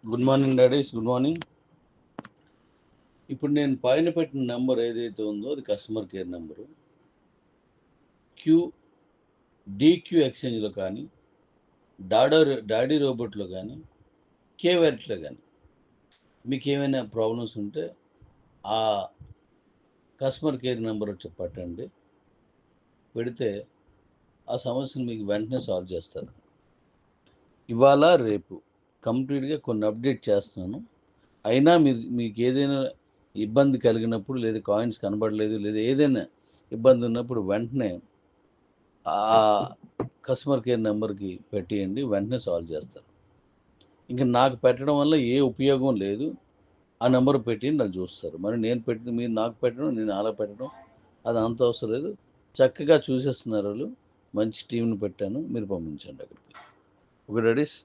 Good morning daddy's, good morning. ఇప్పుడు నేను పైన పెట్టిన నెంబర్ ఏదైతే ఉందో అది కస్టమర్ కేర్ నెంబరు. డిక్యూ ఎక్స్చేంజ్లో కానీ, డాడీ రోబోట్లో కానీ, కేవెట్లో కానీ మీకు ఏమైనా ప్రాబ్లమ్స్ ఉంటే ఆ కస్టమర్ కేర్ నెంబర్ వచ్చి పెట్టండి. పెడితే ఆ సమస్యను మీకు వెంటనే సాల్వ్ చేస్తారు. ఇవాళ రేపు కంప్లీట్గా కొన్ని అప్డేట్ చేస్తున్నాను. అయినా మీకు ఏదైనా ఇబ్బంది కలిగినప్పుడు, లేదా కాయిన్స్ కనబడలేదు, లేదా ఏదైనా ఇబ్బంది ఉన్నప్పుడు వెంటనే ఆ కస్టమర్ కేర్ నెంబర్కి పెట్టేయండి, వెంటనే సాల్వ్ చేస్తారు. ఇంకా నాకు పెట్టడం వల్ల ఏ ఉపయోగం లేదు. ఆ నెంబర్ పెట్టి నాకు చూస్తారు. మరి నేను పెట్టిన మీరు నాకు పెట్టడం, నేను అలా పెట్టడం అది అంత అవసరం లేదు. చక్కగా చూసేస్తున్నారు వాళ్ళు. మంచి టీంని పెట్టాను, మీరు పంపించండి అక్కడికి. Okay daddy's.